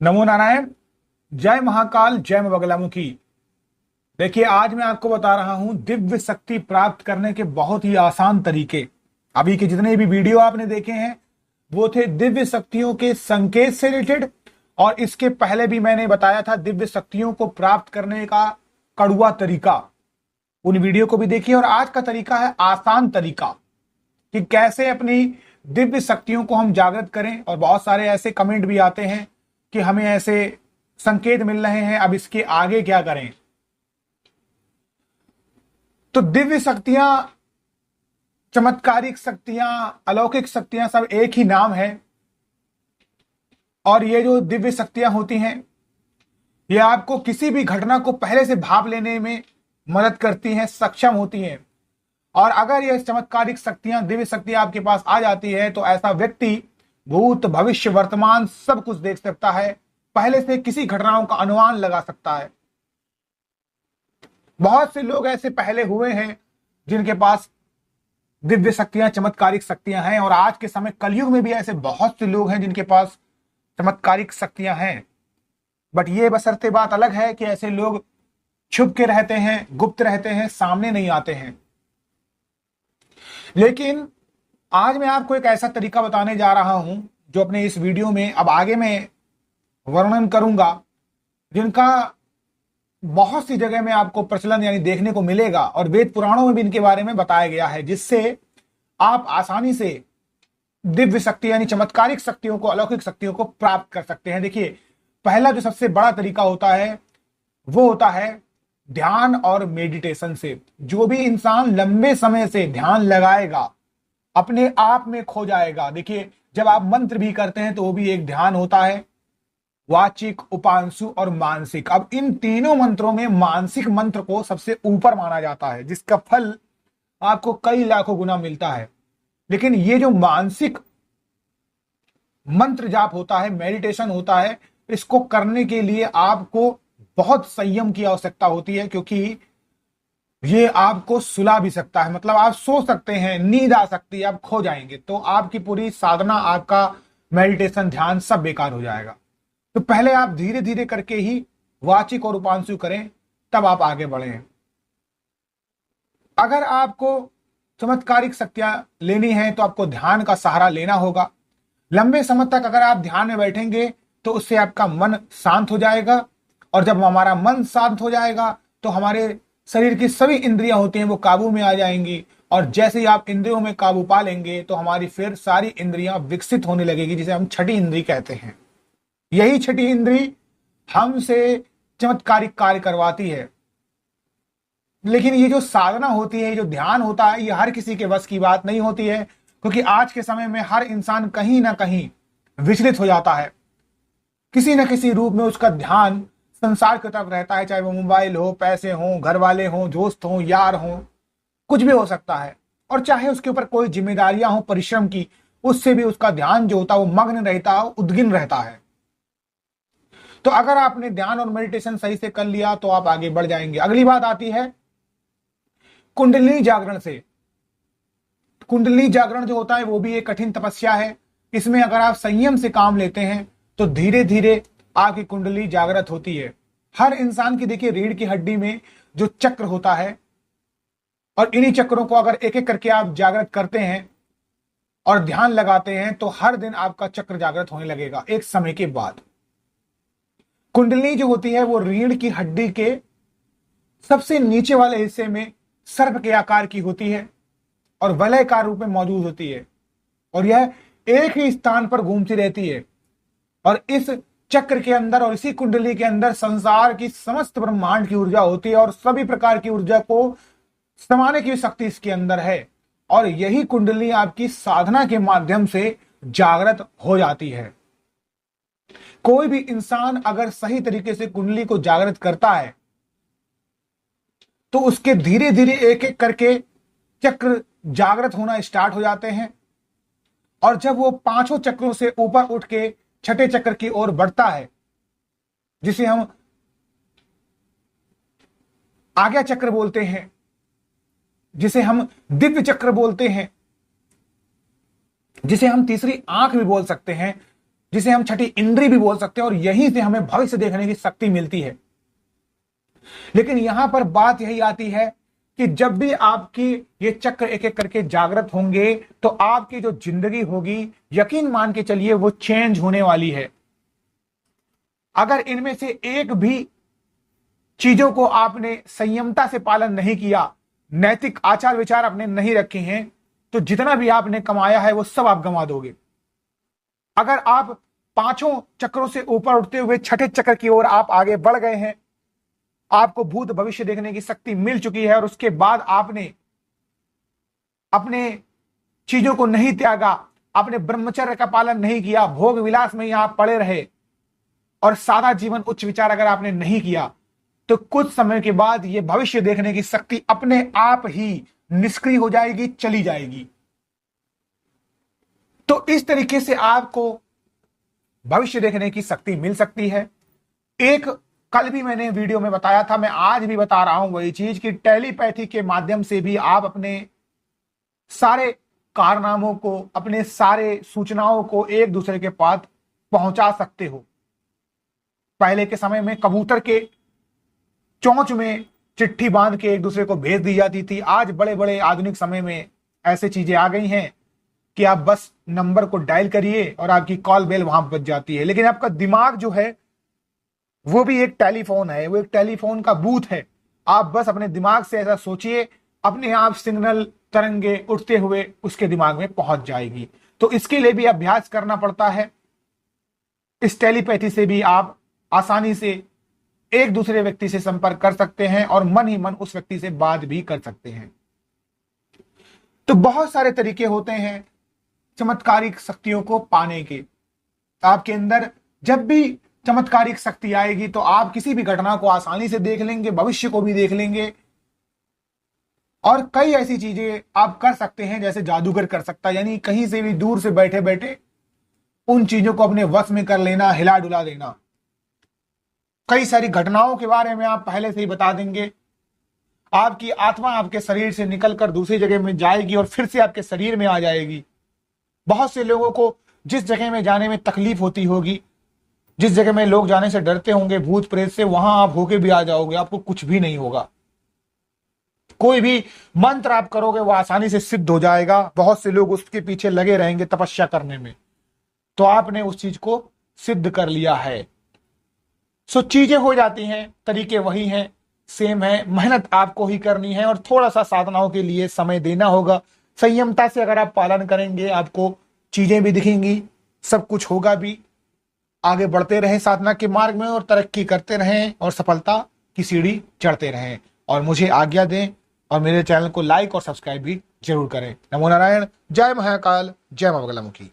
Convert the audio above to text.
नमो नारायण। जय महाकाल, जय मां बगलामुखी। देखिए, आज मैं आपको बता रहा हूं दिव्य शक्ति प्राप्त करने के बहुत ही आसान तरीके। अभी के जितने भी वीडियो आपने देखे हैं वो थे दिव्य शक्तियों के संकेत से रिलेटेड, और इसके पहले भी मैंने बताया था दिव्य शक्तियों को प्राप्त करने का कड़वा तरीका। उन वीडियो को भी देखिए। और आज का तरीका है आसान तरीका कि कैसे अपनी दिव्य शक्तियों को हम जागृत करें। और बहुत सारे ऐसे कमेंट भी आते हैं कि हमें ऐसे संकेत मिल रहे हैं, अब इसके आगे क्या करें। तो दिव्य शक्तियां, चमत्कारिक शक्तियां, अलौकिक शक्तियां सब एक ही नाम है। और ये जो दिव्य शक्तियां होती हैं ये आपको किसी भी घटना को पहले से भाप लेने में मदद करती हैं, सक्षम होती हैं। और अगर ये चमत्कारिक शक्तियां, दिव्य शक्तियां आपके पास आ जाती है तो ऐसा व्यक्ति भूत, भविष्य, वर्तमान सब कुछ देख सकता है, पहले से किसी घटनाओं का अनुमान लगा सकता है। बहुत से लोग ऐसे पहले हुए हैं जिनके पास दिव्य शक्तियां, चमत्कारिक शक्तियां हैं। और आज के समय कलयुग में भी ऐसे बहुत से लोग हैं जिनके पास चमत्कारिक शक्तियां हैं। बट ये बशर्ते बात अलग है कि ऐसे लोग छुप के रहते हैं, गुप्त रहते हैं, सामने नहीं आते हैं। लेकिन आज मैं आपको एक ऐसा तरीका बताने जा रहा हूं जो अपने इस वीडियो में अब आगे मैं वर्णन करूंगा, जिनका बहुत सी जगह में आपको प्रचलन यानी देखने को मिलेगा, और वेद पुराणों में भी इनके बारे में बताया गया है, जिससे आप आसानी से दिव्य शक्ति यानी चमत्कारिक शक्तियों को, अलौकिक शक्तियों को प्राप्त कर सकते हैं। देखिए, पहला जो सबसे बड़ा तरीका होता है वो होता है ध्यान और मेडिटेशन से। जो भी इंसान लंबे समय से ध्यान लगाएगा अपने आप में खो जाएगा। देखिए, जब आप मंत्र भी करते हैं तो वो भी एक ध्यान होता है, वाचिक, उपांशु और मानसिक। अब इन तीनों मंत्रों में मानसिक मंत्र को सबसे ऊपर माना जाता है, जिसका फल आपको कई लाखों गुना मिलता है। लेकिन ये जो मानसिक मंत्र जाप होता है, मेडिटेशन होता है, इसको करने के लिए आपको बहुत संयम की आवश्यकता होती है, क्योंकि ये आपको सुला भी सकता है। मतलब आप सो सकते हैं, नींद आ सकती है, आप खो जाएंगे, तो आपकी पूरी साधना, आपका मेडिटेशन, ध्यान सब बेकार हो जाएगा। तो पहले आप धीरे धीरे करके ही वाचिक और उपांशु करें, तब आप आगे बढ़ें। अगर आपको चमत्कारिक शक्तियां लेनी है तो आपको ध्यान का सहारा लेना होगा। लंबे समय तक अगर आप ध्यान में बैठेंगे तो उससे आपका मन शांत हो जाएगा, और जब हमारा मन शांत हो जाएगा तो हमारे शरीर की सभी इंद्रियां होती हैं वो काबू में आ जाएंगी। और जैसे ही आप इंद्रियों में काबू पा लेंगे तो हमारी फिर सारी इंद्रियां विकसित होने लगेगी, जिसे हम छठी इंद्री कहते हैं। यही छठी इंद्री हमसे चमत्कारिक कार्य करवाती है। लेकिन ये जो साधना होती है, ये जो ध्यान होता है, ये हर किसी के बस की बात नहीं होती है, क्योंकि आज के समय में हर इंसान कहीं ना कहीं विचलित हो जाता है। किसी न किसी रूप में उसका ध्यान संसार की तरफ रहता है, चाहे वो मोबाइल हो, पैसे हो, घर वाले हो, दोस्त हो, यार हो, कुछ भी हो सकता है। और चाहे उसके ऊपर कोई जिम्मेदारियां हो परिश्रम की, उससे भी उसका ध्यान जो होता है वो मग्न रहता है, उद्गिन रहता है। तो अगर आपने ध्यान और मेडिटेशन सही से कर लिया तो आप आगे बढ़ जाएंगे। अगली बात आती है कुंडलिनी जागरण से। कुंडलिनी जागरण जो होता है वो भी एक कठिन तपस्या है। इसमें अगर आप संयम से काम लेते हैं तो धीरे धीरे आपकी कुंडली जागृत होती है। हर इंसान की देखिए रीढ़ की हड्डी में जो चक्र होता है, और इन्हीं चक्रों को अगर एक एक करके आप जागृत करते हैं और ध्यान लगाते हैं तो हर दिन आपका चक्र जागृत होने लगेगा एक समय के बाद। कुंडली जो होती है वो रीढ़ की हड्डी के सबसे नीचे वाले हिस्से में सर्प के आकार की होती है और वलयकार रूप में मौजूद होती है, और यह एक ही स्थान पर घूमती रहती है। और इस चक्र के अंदर और इसी कुंडली के अंदर संसार की समस्त ब्रह्मांड की ऊर्जा होती है, और सभी प्रकार की ऊर्जा को समाने की शक्ति इसके अंदर है। और यही कुंडली आपकी साधना के माध्यम से जागृत हो जाती है। कोई भी इंसान अगर सही तरीके से कुंडली को जागृत करता है तो उसके धीरे धीरे एक एक करके चक्र जागृत होना स्टार्ट हो जाते हैं। और जब वो पांचों चक्रों से ऊपर उठ के छठे चक्र की ओर बढ़ता है, जिसे हम आज्ञा चक्र बोलते हैं, जिसे हम दिव्य चक्र बोलते हैं, जिसे हम तीसरी आंख भी बोल सकते हैं, जिसे हम छठी इंद्री भी बोल सकते हैं, और यहीं से हमें भविष्य देखने की शक्ति मिलती है। लेकिन यहां पर बात यही आती है कि जब भी आपकी ये चक्र एक एक करके जागृत होंगे तो आपकी जो जिंदगी होगी, यकीन मान के चलिए, वो चेंज होने वाली है। अगर इनमें से एक भी चीजों को आपने संयमता से पालन नहीं किया, नैतिक आचार विचार आपने नहीं रखे हैं, तो जितना भी आपने कमाया है वो सब आप गंवा दोगे। अगर आप पांचों चक्रों से ऊपर उठते हुए छठे चक्र की ओर आप आगे बढ़ गए हैं, आपको भूत भविष्य देखने की शक्ति मिल चुकी है, और उसके बाद आपने अपने चीजों को नहीं त्यागा, आपने ब्रह्मचर्य का पालन नहीं किया, भोग विलास में ही आप पड़े रहे, और सादा जीवन उच्च विचार अगर आपने नहीं किया, तो कुछ समय के बाद ये भविष्य देखने की शक्ति अपने आप ही निष्क्रिय हो जाएगी, चली जाएगी। तो इस तरीके से आपको भविष्य देखने की शक्ति मिल सकती है। एक कल भी मैंने वीडियो में बताया था, मैं आज भी बता रहा हूं वही चीज, कि टेलीपैथी के माध्यम से भी आप अपने सारे कारनामों को, अपने सारे सूचनाओं को एक दूसरे के पास पहुंचा सकते हो। पहले के समय में कबूतर के चोंच में चिट्ठी बांध के एक दूसरे को भेज दी जाती थी। आज बड़े बड़े आधुनिक समय में ऐसी चीजें आ गई हैं कि आप बस नंबर को डायल करिए और आपकी कॉल बेल वहां बज जाती है। लेकिन आपका दिमाग जो है वो भी एक टेलीफोन है, वो एक टेलीफोन का बूथ है। आप बस अपने दिमाग से ऐसा सोचिए, अपने आप सिग्नल तरंगे उठते हुए उसके दिमाग में पहुंच जाएगी। तो इसके लिए भी अभ्यास करना पड़ता है। इस टेलीपैथी से भी आप आसानी से एक दूसरे व्यक्ति से संपर्क कर सकते हैं और मन ही मन उस व्यक्ति से बात भी कर सकते हैं। तो बहुत सारे तरीके होते हैं चमत्कारिक शक्तियों को पाने के। आपके अंदर जब भी चमत्कारिक शक्ति आएगी तो आप किसी भी घटना को आसानी से देख लेंगे, भविष्य को भी देख लेंगे, और कई ऐसी चीजें आप कर सकते हैं जैसे जादूगर कर सकता है, यानी कहीं से भी दूर से बैठे बैठे उन चीजों को अपने वश में कर लेना, हिला डुला देना। कई सारी घटनाओं के बारे में आप पहले से ही बता देंगे। आपकी आत्मा आपके शरीर से निकलकर दूसरी जगह में जाएगी और फिर से आपके शरीर में आ जाएगी। बहुत से लोगों को जिस जगह में जाने में तकलीफ होती होगी, जिस जगह में लोग जाने से डरते होंगे भूत प्रेत से, वहां आप होके भी आ जाओगे, आपको कुछ भी नहीं होगा। कोई भी मंत्र आप करोगे वो आसानी से सिद्ध हो जाएगा। बहुत से लोग उसके पीछे लगे रहेंगे तपस्या करने में, तो आपने उस चीज को सिद्ध कर लिया है। सो चीजें हो जाती हैं, तरीके वही हैं, सेम है। मेहनत आपको ही करनी है और थोड़ा सा साधनाओं के लिए समय देना होगा। संयमता से अगर आप पालन करेंगे, आपको चीजें भी दिखेंगी, सब कुछ होगा भी। आगे बढ़ते रहें साधना के मार्ग में और तरक्की करते रहें और सफलता की सीढ़ी चढ़ते रहें। और मुझे आज्ञा दें और मेरे चैनल को लाइक और सब्सक्राइब भी जरूर करें। नमो नारायण। जय महाकाल, जय मां बगलामुखी।